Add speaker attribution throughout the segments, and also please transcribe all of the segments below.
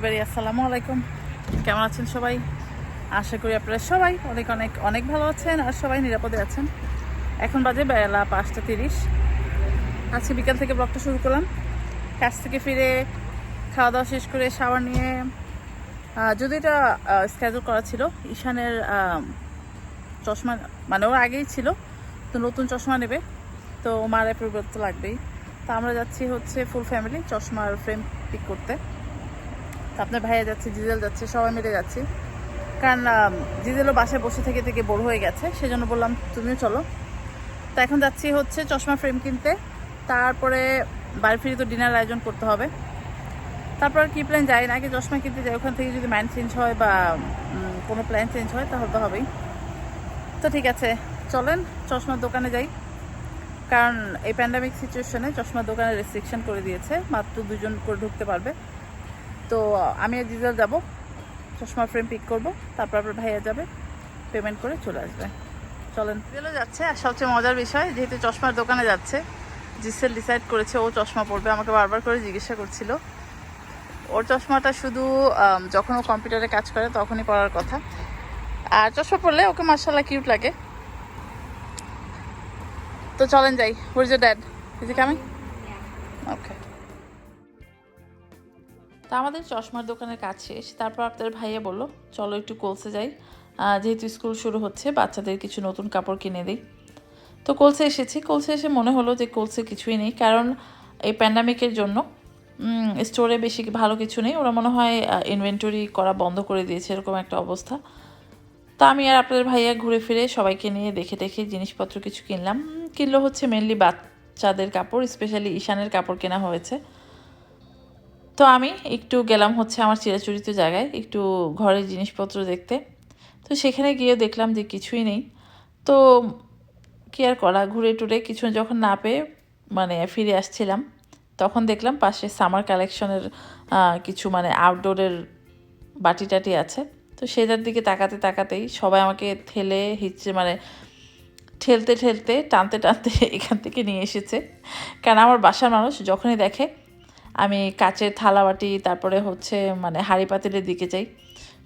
Speaker 1: Everybody, আসসালামু আলাইকুম। কেমন আছেন সবাই? আশা করি আপনারা সবাই অনেক অনেক অনেক ভালো আছেন আর সবাই নিরাপদে আছেন। এখন বাজে বেলা 5:30। আজকে বিকাল থেকে ব্লগটা শুরু করলাম। কাজ থেকে ফিরে খাওয়া দাওয়া শেষ করে শাওয়ার নিয়ে, যদি এটা স্কেজুল করা ছিল ঈশানের চশমা, মানে ওর আগেই ছিল, তো নতুন চশমা নেবে, তো মার অ্যাপ্রুভাল তো লাগবেই। তো আমরা যাচ্ছি হচ্ছে ফুল ফ্যামিলি চশমার ফ্রেম পিক করতে। তো আপনার ভাইয়া যাচ্ছে, জিজেল যাচ্ছে, সবাই মিলে যাচ্ছি। কারণ জিজেলও বাসায় বসে থেকে থেকে বোর হয়ে গেছে, সেজন্য বললাম তুমিও চলো। তো এখন যাচ্ছি হচ্ছে চশমা ফ্রেম কিনতে, তারপরে বাড়ি ফিরে তো ডিনার আয়োজন করতে হবে। তারপর কি প্ল্যান যাই না, আগে চশমা কিনতে যাই, ওখান থেকে যদি মাইন্ড চেঞ্জ হয় বা কোনো প্ল্যান চেঞ্জ হয় তাহলে তো হবেই। তো ঠিক আছে, চলেন চশমার দোকানে যাই। কারণ এই প্যান্ডামিক সিচুয়েশনে চশমার দোকানে রেস্ট্রিকশন করে দিয়েছে, মাত্র 2জন করে ঢুকতে পারবে। তো আমি আর জিজেল যাবো, চশমার ফ্রেম পিক করবো, তারপর আপনার ভাইয়া যাবে, পেমেন্ট করে চলে আসবে। চলেন। জিজেলও যাচ্ছে, আর সবচেয়ে মজার বিষয়, যেহেতু চশমার দোকানে যাচ্ছে, জিসেল ডিসাইড করেছে ও চশমা পরবে। আমাকে বারবার করে জিজ্ঞাসা করছিল, ওর চশমাটা শুধু যখন ও কম্পিউটারে কাজ করে তখনই পরার কথা, আর চশমা পরলে ওকে মাশাআল্লাহ কিউট লাগে। তো চলেন যাই। Where is your dad? Is he coming? Okay. তা আমাদের চশমার দোকানের কাজ শেষ, তারপর আপনার ভাইয়া বললো চলো একটু কোলসে যাই, যেহেতু স্কুল শুরু হচ্ছে বাচ্চাদের কিছু নতুন কাপড় কিনে দিই। তো কোলসে এসেছি। কোলসে এসে মনে হলো যে কোলসে কিছুই নেই, কারণ এই প্যান্ডামিকের জন্য স্টোরে বেশি ভালো কিছু নেই। ওরা মনে হয় ইনভেন্টরি করা বন্ধ করে দিয়েছে, এরকম একটা অবস্থা। তা আমি আর আপনাদের ভাইয়া ঘুরে ফিরে সবাইকে নিয়ে দেখে দেখে জিনিসপত্র কিছু কিনলাম। কিনলো হচ্ছে মেনলি বাচ্চাদের কাপড়, স্পেশালি ঈশানের কাপড় কেনা হয়েছে। তো আমি একটু গেলাম হচ্ছে আমার চিরাচরিত জায়গায় একটু ঘরের জিনিসপত্র দেখতে। তো সেখানে গিয়ে দেখলাম যে কিছুই নেই। তো কি আর করা, ঘুরে টুরে কিছু যখন না পেয়ে মানে ফিরে আসছিলাম, তখন দেখলাম পাশে সামার কালেকশনের কিছু মানে আউটডোরের বাটি টাটি আছে। তো সেটার দিকে তাকাতে তাকাতেই সবাই আমাকে ঠেলে মানে ঠেলতে ঠেলতে টানতে টানতে এখান থেকে নিয়ে এসেছে। কারণ আমার বাসার মানুষ যখনই দেখে আমি কাচের থালা বাটি তারপরে হচ্ছে মানে হাঁড়ি পাতিলের দিকে যাই,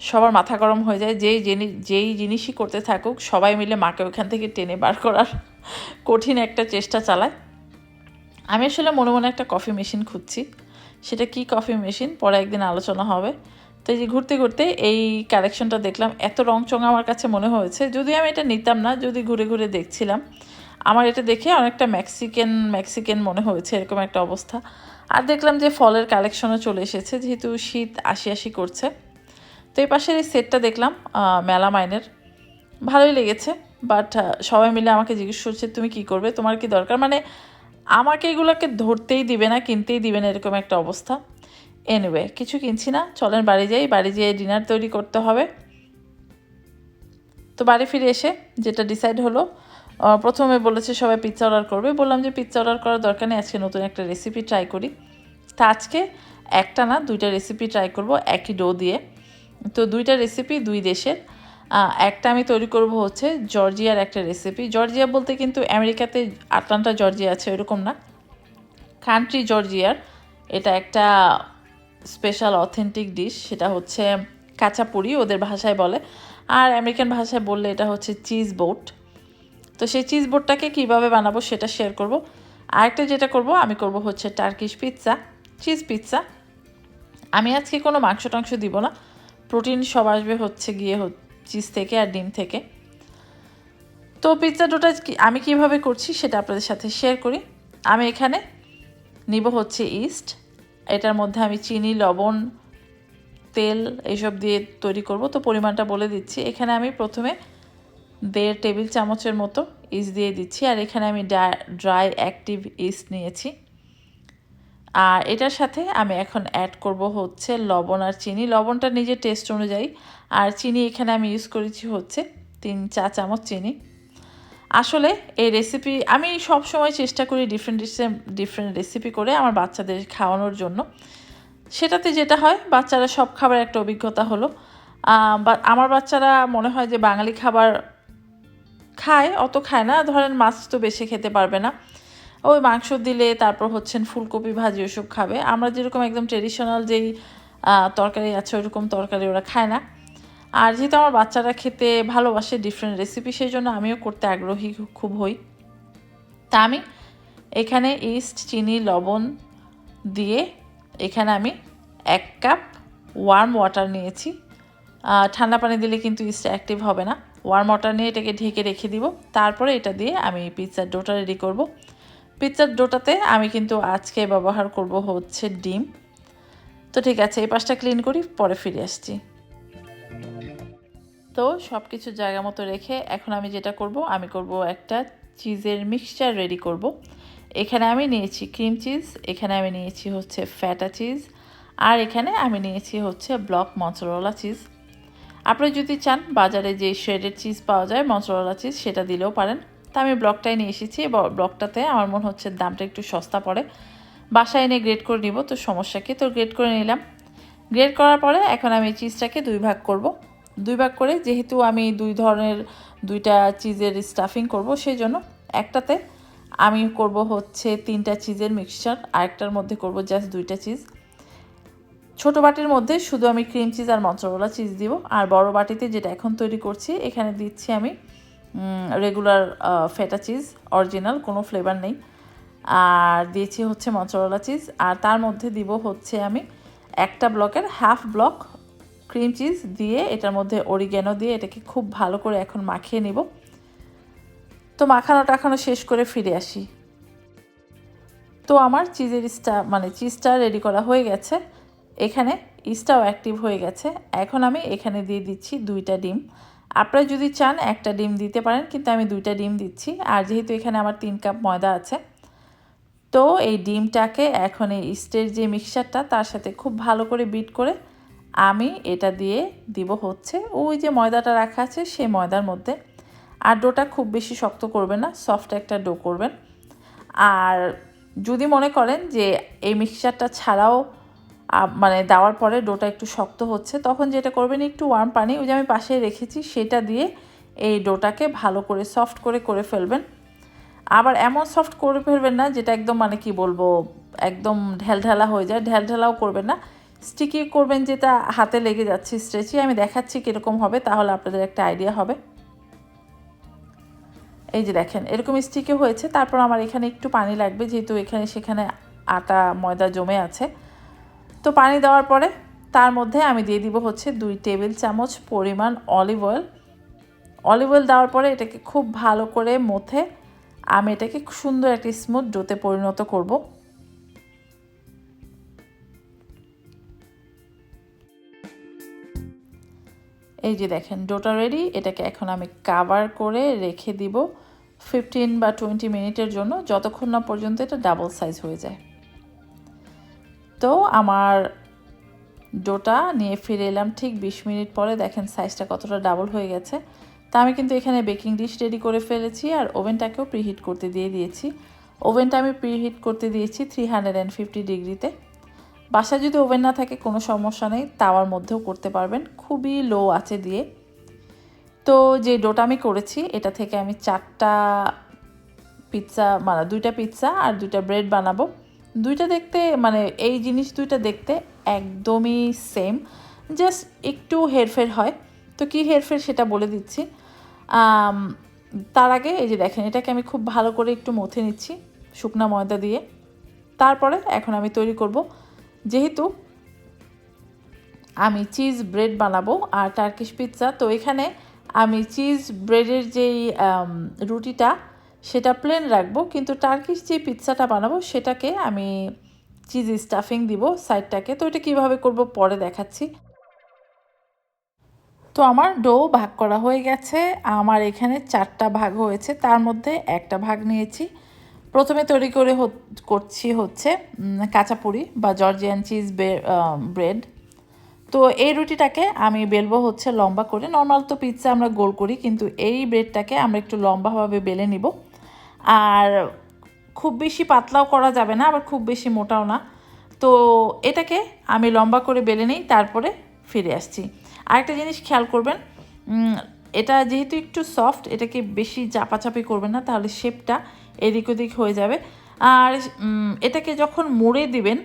Speaker 1: সবার মাথা গরম হয়ে যায়। যেই জিনিসই করতে থাকুক সবাই মিলে মাকে ওখান থেকে টেনে বার করার কঠিন একটা চেষ্টা চালায়। আমি আসলে মনে মনে একটা কফি মেশিন খুঁজছি, সেটা কি কফি মেশিন পরে একদিন আলোচনা হবে। তো এই যে ঘুরতে ঘুরতে এই কালেকশনটা দেখলাম, এত রংচঙা আমার কাছে মনে হয়েছে, যদি আমি এটা নিতাম না, যদি ঘুরে ঘুরে দেখছিলাম, আমার এটা দেখে অনেকটা মেক্সিকান মনে হয়েছে, এরকম একটা অবস্থা। আর দেখলাম যে ফলের কালেকশনও চলে এসেছে, যেহেতু শীত আসি আসি করছে। তো এই পাশের এই সেটটা দেখলাম মেলামাইনের, ভালোই লেগেছে। বাট সবাই মিলে আমাকে জিজ্ঞেস করছে তুমি কি করবে, তোমার কি দরকার, মানে আমাকে এগুলোকে ধরতেই দিবে না, কিনতেই দিবে না, এরকম একটা অবস্থা। এনিওয়ে কিছু কিনছি না, চলেন বাড়ি যাই, বাড়ি যেয়ে ডিনার তৈরি করতে হবে। তো বাড়ি ফিরে এসে যেটা ডিসাইড হলো, প্রথমে বলেছে সবাই পিৎজা অর্ডার করবে, বললাম যে পিৎজা অর্ডার করার দরকার নেই, আজকে নতুন একটা রেসিপি ট্রাই করি। তা আজকে একটা না 2টা রেসিপি ট্রাই করব একই ডো দিয়ে। তো 2টা রেসিপি 2 দেশের। একটা আমি তৈরি করব হচ্ছে জর্জিয়ার একটা রেসিপি। জর্জিয়া বলতে কিন্তু আমেরিকাতে আটলান্টা জর্জিয়া আছে এরকম না, কান্ট্রি জর্জিয়ার এটা একটা স্পেশাল অথেন্টিক ডিশ, সেটা হচ্ছে কাঁচাপুরি ওদের ভাষায় বলে, আর আমেরিকান ভাষায় বললে এটা হচ্ছে চিজ বোট। তো সেই চিজ বোটটাকে কীভাবে বানাবো সেটা শেয়ার করব। আরেকটা যেটা করব, আমি করব হচ্ছে টার্কিশ পিৎজা, চিজ পিৎজা। আমি আজকে কোনো মাংস টাংস দিব না, প্রোটিন সব আসবে হচ্ছে গিয়ে চিজ থেকে আর ডিম থেকে। তো পিৎজা ডোটা আমি কিভাবে করছি সেটা আপনাদের সাথে শেয়ার করি। আমি এখানে নিব হচ্ছে ইস্ট, এটার মধ্যে আমি চিনি, লবণ, তেল এইসব দিয়ে তৈরি করব। তো পরিমাণটা বলে দিচ্ছি, এখানে আমি প্রথমে 1.5 টেবিল চামচের মতো ইস্ট দিয়ে দিচ্ছি, আর এখানে আমি ড্রাই অ্যাক্টিভ ইস্ট নিয়েছি। আর এটার সাথে আমি এখন অ্যাড করব হচ্ছে লবণ আর চিনি, লবণটা নিজের টেস্ট অনুযায়ী, আর চিনি এখানে আমি ইউজ করেছি হচ্ছে 3 চা চামচ চিনি। আসলে এই রেসিপি আমি সব সময় চেষ্টা করি ডিফারেন্ট রেসিপি করে আমার বাচ্চাদের খাওয়ানোর জন্য। সেটাতে যেটা হয় বাচ্চারা সব খাবার একটা অভিজ্ঞতা হলো। বা আমার বাচ্চারা মনে হয় যে বাঙালি খাবার খায়, অত খায় না, ধরেন মাছ তো বেশি খেতে পারবে না, ওই মাংস দিলে তারপর হচ্ছেন ফুলকপি ভাজি ওসব খাবে। আমরা যেরকম একদম ট্রেডিশনাল যেই তরকারি আছে, ওইরকম তরকারি ওরা খায় না। আর যেহেতু আমার বাচ্চারা খেতে ভালোবাসে ডিফারেন্ট রেসিপি, সেই জন্য আমিও করতে আগ্রহী খুব হই। তা আমি এখানে ইস্ট, চিনি, লবণ দিয়ে এখানে আমি 1 কাপ ওয়ার্ম ওয়াটার নিয়েছি। ঠান্ডা পানি দিলে কিন্তু ইস্ট অ্যাক্টিভ হবে না। ওয়ার্ম ওয়াটার নিয়ে এটাকে ঢেকে রেখে দিব। তারপরে এটা দিয়ে আমি পিৎজার ডোটা রেডি করব। পিৎজার ডোটাতে আমি কিন্তু আজকে ব্যবহার করব হচ্ছে ডিম। তো ঠিক আছে, এই পাশটা ক্লিন করি, পরে ফিরে আসছি। তো সব কিছু জায়গা মতো রেখে এখন আমি যেটা করব, আমি করব একটা চিজের মিক্সচার রেডি করব। এখানে আমি নিয়েছি ক্রিম চিজ, এখানে আমি নিয়েছি হচ্ছে ফ্যাটা চিজ, আর এখানে আমি নিয়েছি হচ্ছে ব্লক মজরেলা চিজ। আপনি যদি চান বাজারে যে শ্রেডেড চিজ পাওয়া যায় মজরেলা চিজ, সেটা দিলেও পারেন। তা আমি ব্লকটাই নিয়ে এসেছি। ব্লকটাতে আমার মনে হচ্ছে দামটা একটু সস্তা পড়ে। বাসায় এনে গ্রেড করে নিব, তো সমস্যা কি, তো গ্রেড করে নিলাম। গ্রেড করার পরে এখন আমি চিজটাকে 2 ভাগ করব। 2 ভাগ করে, যেহেতু আমি 2 ধরনের 2টা চিজের স্টাফিং করব, সেই জন্য একটাতে আমি করব হচ্ছে 3টা চিজের মিক্সচার, আরেকটার মধ্যে করব জাস্ট 2টা চিজ। ছোটো বাটির মধ্যে শুধু আমি ক্রিম চিজ আর মজরেলা চিজ দিব, আর বড় বাটিতে যেটা এখন তৈরি করছি এখানে দিচ্ছি আমি রেগুলার ফেটা চিজ, অরিজিনাল, কোনো ফ্লেভার নেই। আর দিয়েছি হচ্ছে মজরেলা চিজ, আর তার মধ্যে দিব হচ্ছে আমি একটা ব্লকের হাফ ব্লক ক্রিম চিজ দিয়ে, এটার মধ্যে অরিগ্যানো দিয়ে এটাকে খুব ভালো করে এখন মাখিয়ে নিব। তো মাখানো শেষ করে ফিরে আসি। তো আমার চিজের চিজটা রেডি করা হয়ে গেছে। এখানে ইস্টটাও অ্যাক্টিভ হয়ে গেছে। এখন আমি এখানে দিয়ে দিচ্ছি 2টা ডিম। আপনারা যদি চান একটা ডিম দিতে পারেন, কিন্তু আমি 2টা ডিম দিচ্ছি। আর যেহেতু এখানে আমার 3 কাপ ময়দা আছে, তো এই ডিমটাকে এখন এই ইস্টের যে মিক্সচারটা তার সাথে খুব ভালো করে বিট করে আমি এটা দিয়ে দিব হচ্ছে ওই যে ময়দাটা রাখা আছে সেই ময়দার মধ্যে। আর ডোটা খুব বেশি শক্ত করবেন না, সফট একটা ডো করবেন। আর যদি মনে করেন যে এই মিক্সচারটা ছাড়াও দেওয়ার পরে ডোটা একটু শক্ত হচ্ছে, তখন যেটা করবেন, একটু ওয়ার্ম পানি ওই যে আমি পাশে রেখেছি সেটা দিয়ে এই ডোটাকে ভালো করে সফট করে ফেলবেন। আবার এমন সফট করে ফেলবেন না যেটা একদম কি বলবো, একদম ঢেলঢেলা হয়ে যায়, ঢেলঢেলাও করবেন না। স্টিকি করবেন যেটা হাতে লেগে যাচ্ছে স্ট্রেচি। আমি দেখাচ্ছি কীরকম হবে, তাহলে আপনাদের একটা আইডিয়া হবে। এই যে দেখেন এরকম স্টিকি হয়েছে। তারপর আমার এখানে একটু পানি লাগবে, যেহেতু এখানে সেখানে আটা ময়দা জমে আছে। তো পানি দেওয়ার পরে তার মধ্যে আমি দিয়ে দিব হচ্ছে 2 টেবিল চামচ পরিমাণ অলিভ অয়েল। অলিভ অয়েল দেওয়ার পরে এটাকে খুব ভালো করে মথে আমি এটাকে সুন্দর একটা স্মুথ ডোতে পরিণত করব। এই যে দেখেন ডোটা রেডি। এটাকে এখন আমি কাভার করে রেখে দিব 15 বা 20 মিনিটের জন্য, যতক্ষণ না পর্যন্ত এটা ডাবল সাইজ হয়ে যায়। তো আমার ডোটা নিয়ে ফিরে এলাম ঠিক 20 মিনিট পরে। দেখেন সাইজটা কতটা ডাবল হয়ে গেছে। তা আমি কিন্তু এখানে বেকিং ডিশ রেডি করে ফেলেছি, আর ওভেনটাকেও প্রিহিট করতে দিয়ে দিয়েছি। ওভেনটা আমি প্রিহিট করতে দিয়েছি 350 ডিগ্রিতে। বাসায় যদি ওভেন না থাকে কোনো সমস্যা নেই, তাওয়ার মধ্যেও করতে পারবেন, খুবই লো আঁচে দিয়ে। তো যে ডোটা আমি করেছি এটা থেকে আমি 4টা পিৎজা 2টা পিৎজা আর 2টা ব্রেড বানাবো। 2টা দেখতে এই জিনিস 2টা দেখতে একদমই সেম, জাস্ট একটু হেরফের হয়। তো কি হেরফের সেটা বলে দিচ্ছি। তার আগে এই যে দেখেন এটাকে আমি খুব ভালো করে একটু মথে নিচ্ছি শুকনা ময়দা দিয়ে। তারপরে এখন আমি তৈরি করব, যেহেতু আমি চিজ ব্রেড বানাবো আর টার্কিশ পিৎজা, তো এখানে আমি চিজ ব্রেডের যেই রুটিটা সেটা প্লেন রাখবো, কিন্তু টার্কিশ যে পিৎজাটা বানাবো সেটাকে আমি চিজ স্টাফিং দিব সাইডটাকে। তো এটা কীভাবে করব পরে দেখাচ্ছি। তো আমার ডো ভাগ করা হয়ে গেছে। আমার এখানে 4টা ভাগ হয়েছে, তার মধ্যে একটা ভাগ নিয়েছি। প্রথমে তৈরি করছি হচ্ছে কাঁচাপুরি বা জর্জিয়ান চিজ ব্রেড। তো এই রুটিটাকে আমি বেলবো হচ্ছে লম্বা করে। নর্মাল তো পিৎজা আমরা গোল করি, কিন্তু এই ব্রেডটাকে আমরা একটু লম্বাভাবে বেলে নিব। আর খুব বেশি পাতলাও করা যাবে না, আবার খুব বেশি মোটাও না। তো এটাকে আমি লম্বা করে বেলে নিই, তারপরে ফিরে আসছি। আরেকটা জিনিস খেয়াল করবেন, এটা যেহেতু একটু সফট, এটাকে বেশি চাপাচাপি করবেন না, তাহলে শেপটা এদিক ওদিক হয়ে যাবে। আর এটাকে যখন মুড়ে দিবেন,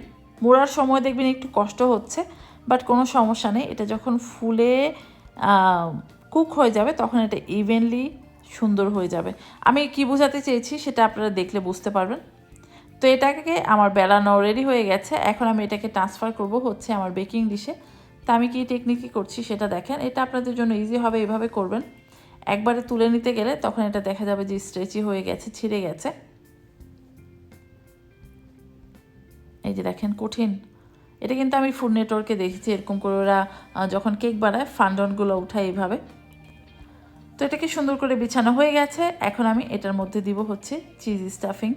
Speaker 1: মোড়ার সময় দেখবেন একটু কষ্ট হচ্ছে, বাট কোনো সমস্যা নেই, এটা যখন ফুলে কুক হয়ে যাবে তখন এটা ইভেনলি সুন্দর হয়ে যাবে। আমি কি বোঝাতে চেয়েছি সেটা আপনারা দেখলে বুঝতে পারবেন। তো এটাকে আমার বেলানো রেডি হয়ে গেছে। এখন আমি এটাকে ট্রান্সফার করব হচ্ছে আমার বেকিং ডিশে। তা আমি কি টেকনিকই করছি সেটা দেখেন। এটা আপনাদের জন্য ইজি হবে, এভাবে করবেন। একবারে তুলে নিতে গেলে তখন এটা দেখা যাবে যে স্ট্রেচি হয়ে গেছে, ছিঁড়ে গেছে। এই যে দেখেন কঠিন। এটা কিন্তু আমি ফুড নেটওয়ার্কে দেখেছি এরকম করে ওরা যখন কেক বানায় ফান্ডনগুলো উঠায় এইভাবে। তো এটাকে সুন্দর করে বিছানো হয়ে গেছে। এখন আমি এটার মধ্যে দিব হচ্ছে চিজ স্টাফিং।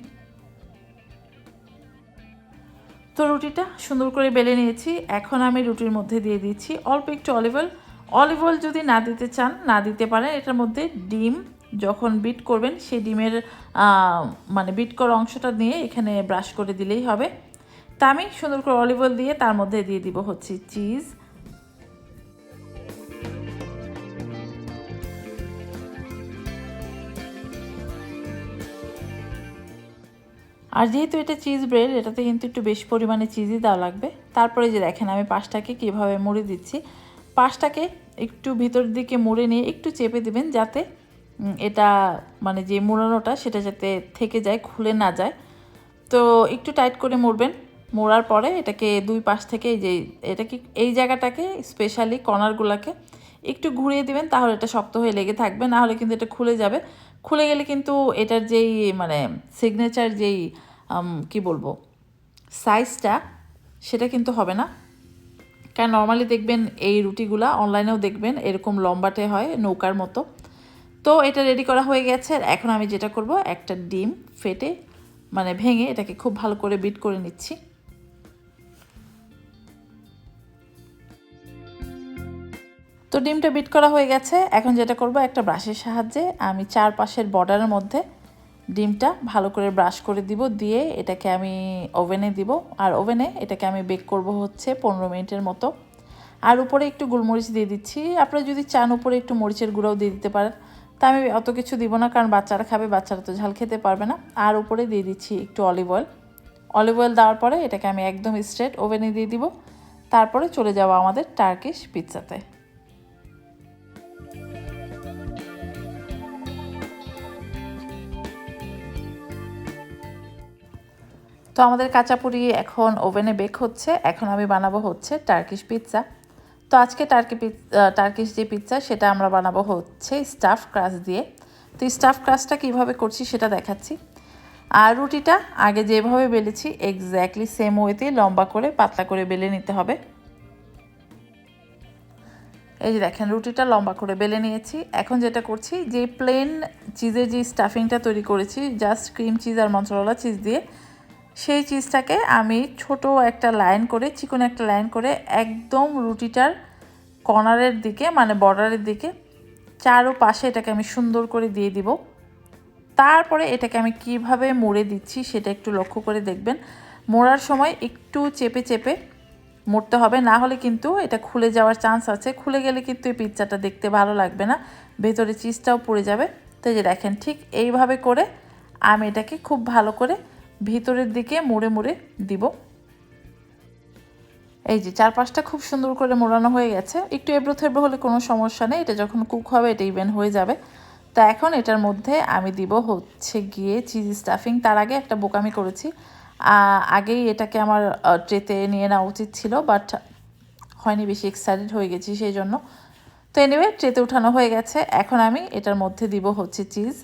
Speaker 1: তো রুটিটা সুন্দর করে বেলে নিয়েছি। এখন আমি রুটির মধ্যে দিয়ে দিচ্ছি অল্প একটু অলিভ অয়েল। অলিভ অয়েল যদি না দিতে চান না দিতে পারেন। এটার মধ্যে ডিম যখন বিট করবেন সেই ডিমের মানে বিট করা অংশটা নিয়ে এখানে ব্রাশ করে দিলেই হবে। তা আমি সুন্দর করে অলিভ অয়েল দিয়ে তার মধ্যে দিয়ে দিব হচ্ছে চিজ। আর যেহেতু এটা চিজ ব্রেড, এটাতে কিন্তু একটু বেশি পরিমাণে চিজই দেওয়া লাগবে। তারপরে যে দেখেন আমি পাশটাকে কীভাবে মুড়ে দিচ্ছি। পাশটাকে একটু ভিতর দিকে মুড়ে নিয়ে একটু চেপে দিবেন যাতে এটা মানে যে মুড়ানোটা সেটা যাতে থেকে যায়, খুলে না যায়। তো একটু টাইট করে মুড়বেন। মোড়ার পরে এটাকে দুই পাশ থেকে এটাকে এই জায়গাটাকে স্পেশালি কর্নারগুলোকে একটু ঘুরিয়ে দিবেন, তাহলে এটা শক্ত হয়ে লেগে থাকবে, না হলে কিন্তু এটা খুলে যাবে। খুলে গেলে কিন্তু এটার যেই মানে সিগনেচার যেই কি বলবো সাইজটা সেটা কিন্তু হবে না। কারণ নর্মালি দেখবেন এই রুটিগুলা অনলাইনেও দেখবেন এরকম লম্বাটে হয় নৌকার মতো। তো এটা রেডি করা হয়ে গেছে। এখন আমি যেটা করব, একটা ডিম ফেটে মানে ভেঙে এটাকে খুব ভালো করে বিট করে নিচ্ছি। তো ডিমটা বিট করা হয়ে গেছে। এখন যেটা করব, একটা ব্রাশের সাহায্যে আমি চারপাশের বর্ডারের মধ্যে ডিমটা ভালো করে ব্রাশ করে দিব, দিয়ে এটাকে আমি ওভেনে দিব। আর ওভেনে এটাকে আমি বেক করব হচ্ছে 15 মিনিটের মতো। আর উপরে একটু গোলমরিচ দিয়ে দিচ্ছি। আপনারা যদি চান উপরে একটু মরিচের গুঁড়াও দিয়ে দিতে পারেন। তা আমি অত কিছু দিব না, কারণ বাচ্চারা খাবে, বাচ্চারা তো ঝাল খেতে পারবে না। আর উপরে দিয়ে দিচ্ছি একটু অলিভ অয়েল। অলিভ অয়েল দেওয়ার পরে এটাকে আমি একদম স্ট্রেট ওভেনে দিয়ে দিব। তারপরে চলে যাব আমাদের টার্কিশ পিৎজাতে। তো আমাদের কাঁচাপুরি এখন ওভেনে বেক হচ্ছে। এখন আমি বানাবো হচ্ছে টার্কিশ পিৎজা। তো আজকে টার্কিশ যে পিৎজা সেটা আমরা বানাবো হচ্ছে স্টাফ ক্রাস্ট দিয়ে। তো স্টাফ ক্রাস্টটা কীভাবে করছি সেটা দেখাচ্ছি। আর রুটিটা আগে যেভাবে বেলেছি এক্স্যাক্টলি সেম ওয়েতে লম্বা করে পাতলা করে বেলে নিতে হবে। এই যে দেখেন রুটিটা লম্বা করে বেলে নিয়েছি। এখন যেটা করছি, যে প্লেন চিজের যে স্টাফিংটা তৈরি করেছি জাস্ট ক্রিম চিজ আর মজরেলা চিজ দিয়ে, সেই চিজটাকে আমি ছোট একটা লাইন করে, চিকন একটা লাইন করে একদম রুটিটার কর্নারের দিকে মানে বর্ডারের দিকে চারোপাশে এটাকে আমি সুন্দর করে দিয়ে দিব। তারপরে এটাকে আমি কিভাবে মুড়ে দিচ্ছি সেটা একটু লক্ষ্য করে দেখবেন। মোড়ার সময় একটু চেপে চেপে মুড়তে হবে, না হলে কিন্তু এটা খুলে যাওয়ার চান্স আছে। খুলে গেলে কিন্তু এই পিৎজাটা দেখতে ভালো লাগবে না, ভেতরে চিজটাও পড়ে যাবে। তো এই যে দেখেন ঠিক এইভাবে করে আমি এটাকে খুব ভালো করে ভিতরের দিকে মুড়ে মুড়ে দিব। এই যে চারপাশটা খুব সুন্দর করে মোড়ানো হয়ে গেছে। একটু এবড়ো থেবড়ো হলে কোনো সমস্যা নেই, এটা যখন কুক হবে এটা ইভেন হয়ে যাবে। তো এখন এটার মধ্যে আমি দিব হচ্ছে গিয়ে চিজ স্টাফিং। তার আগে একটা বোকামি করেছি, আগেই এটাকে আমার ট্রেতে নিয়ে নেওয়া উচিত ছিল, বাট হয়নি, বেশি এক্সাইটেড হয়ে গেছি সেই জন্য। তো এনিওয়ে ট্রেতে উঠানো হয়ে গেছে। এখন আমি এটার মধ্যে দিব হচ্ছে চিজ।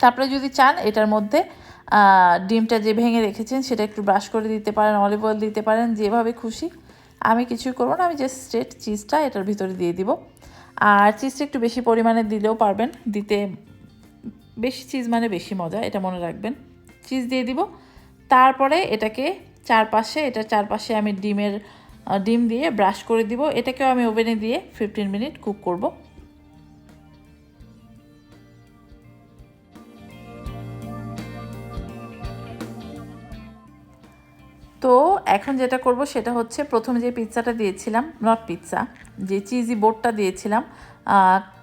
Speaker 1: তারপরে যদি চান এটার মধ্যে ডিমটা যে ভেঙে রেখেছেন সেটা একটু ব্রাশ করে দিতে পারেন, অলিভ অয়েল দিতে পারেন, যেভাবে খুশি। আমি কিছুই করবো না, আমি জাস্ট স্ট্রেট চিজটা এটার ভিতরে দিয়ে দিব। আর চিজটা একটু বেশি পরিমাণে দিলেও পারবেন দিতে, বেশি চিজ মানে বেশি মজা, এটা মনে রাখবেন। চিজ দিয়ে দিব। তারপরে এটাকে এটার চারপাশে আমি ডিম দিয়ে ব্রাশ করে দিব। এটাকেও আমি ওভেনে দিয়ে 15 মিনিট কুক করব। তো এখন যেটা করব সেটা হচ্ছে, প্রথমে যে পিৎজাটা দিয়েছিলাম, নট পিৎজা, যে চিজি বোর্ডটা দিয়েছিলাম,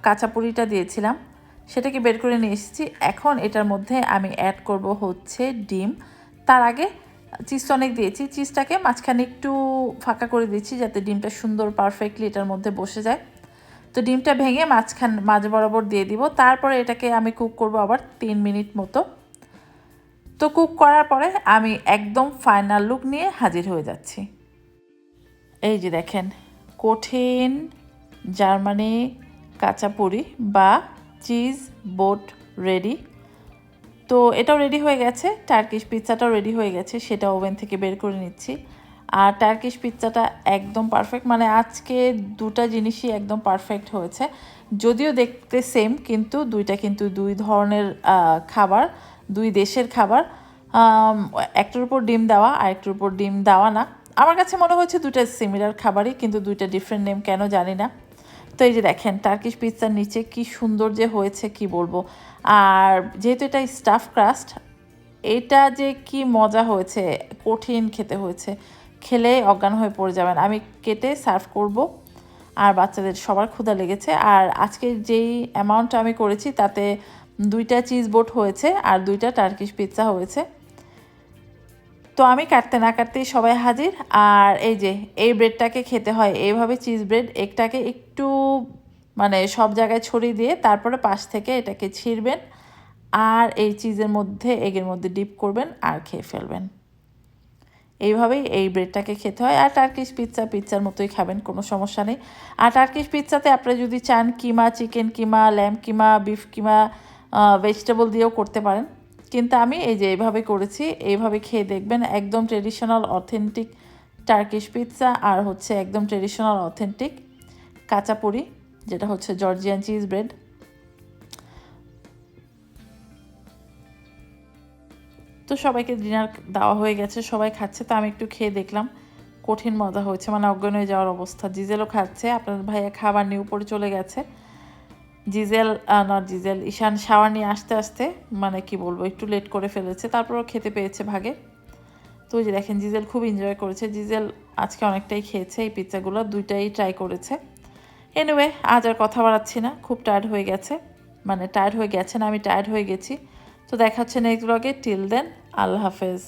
Speaker 1: কাঁচাপুরিটা দিয়েছিলাম, সেটাকে বের করে নিয়ে এসেছি। এখন এটার মধ্যে আমি অ্যাড করব হচ্ছে ডিম। তার আগে চিজ তো অনেক দিয়েছি, চিজটাকে মাঝখানে একটু ফাঁকা করে দিচ্ছি যাতে ডিমটা সুন্দর পারফেক্টলি এটার মধ্যে বসে যায়। তো ডিমটা ভেঙে মাঝ বরাবর দিয়ে দিব। তারপরে এটাকে আমি কুক করব আবার 3 মিনিট মতো। তো কুক করার পরে আমি একদম ফাইনাল লুক নিয়ে হাজির হয়ে যাচ্ছি। এই যে দেখেন, কঠিন জার্মানি কাঁচাপুরি বা চিজ বোট রেডি। তো এটাও রেডি হয়ে গেছে, টার্কিশ পিৎজাটাও রেডি হয়ে গেছে, সেটা ওভেন থেকে বের করে নিচ্ছি। আর টার্কিশ পিৎজাটা একদম পারফেক্ট, মানে আজকে দুটা জিনিসই একদম পারফেক্ট হয়েছে। যদিও দেখতে সেম, কিন্তু দুইটা কিন্তু দুই ধরনের খাবার, দুই দেশের খাবার। একটার উপর ডিম দেওয়া আর একটার উপর ডিম দেওয়া না। আমার কাছে মনে হচ্ছে দুইটা সিমিলার খাবারই, কিন্তু দুইটা ডিফারেন্ট নেম কেন জানি না। তো এই যে দেখেন টার্কিশ পিৎজার নিচে কি সুন্দর যে হয়েছে কি বলবো। আর যেহেতু এটা স্টাফ ক্রাস্ট, এটা যে কি মজা হয়েছে, কঠিন খেতে হয়েছে, খেলে অজ্ঞান হয়ে পড়ে যাবেন। আমি কেটে সার্ভ করব, আর বাচ্চাদের সবার ক্ষুধা লেগেছে। আর আজকে যেই অ্যামাউন্টটা আমি করেছি তাতে 2টা চিজ বোট হয়েছে আর 2টা টার্কিশ পিৎজা হয়েছে। তো আমি কাটতে না কাটতেই সবাই হাজির। আর এই যে এই ব্রেডটাকে খেতে হয় এইভাবে, চিজ ব্রেড, এগটাকে একটু মানে সব জায়গায় ছড়িয়ে দিয়ে তারপরে পাশ থেকে এটাকে ছিঁড়বেন আর এই চিজের মধ্যে, এগের মধ্যে ডিপ করবেন আর খেয়ে ফেলবেন। এইভাবেই এই ব্রেডটাকে খেতে হয়। আর টার্কিশ পিৎজার মতোই খাবেন, কোনো সমস্যা নেই। আর টার্কিশ পিৎজাতে আপনারা যদি চান কিমা, চিকেন কিমা, ল্যাম্ব কিমা, বিফ কিমা, ভেজিটেবল দিয়েও করতে পারেন। কিন্তু আমি এই যে এইভাবে করেছি, এইভাবে খেয়ে দেখবেন, একদম ট্রেডিশনাল অথেন্টিক টার্কিশ পিৎজা আর হচ্ছে একদম ট্রেডিশনাল অথেন্টিক কাঁচাপুরি, যেটা হচ্ছে জর্জিয়ান চিজ ব্রেড। তো সবাইকে ডিনার দেওয়া হয়ে গেছে, সবাই খাচ্ছে। তো আমি একটু খেয়ে দেখলাম, কঠিন মজা হয়েছে, মানে অজ্ঞান হয়ে যাওয়ার অবস্থা। জিজেলও খাচ্ছে, আপনার ভাইয়া খাবার নিয়ে উপরে চলে গেছে। ঈশান শাওয়ার নিয়ে আসতে আসতে মানে কি বলবো, একটু লেট করে ফেলেছে, তারপরও খেতে পেয়েছে ভাগে। তো ওই যে দেখেন জিজেল খুব এনজয় করেছে। জিজেল আজকে অনেকটাই খেয়েছে এই পিৎজাগুলো, 2টাই ট্রাই করেছে। এনিওয়ে, আজ আর কথা বাড়াচ্ছি না, খুব টায়ার্ড হয়ে গেছে, মানে টায়ার্ড হয়ে গেছে না, আমি টায়ার্ড হয়ে গেছি। তো দেখা হচ্ছে নেক্সট ব্লগে। টিল দেন, আল্লাহ হাফেজ।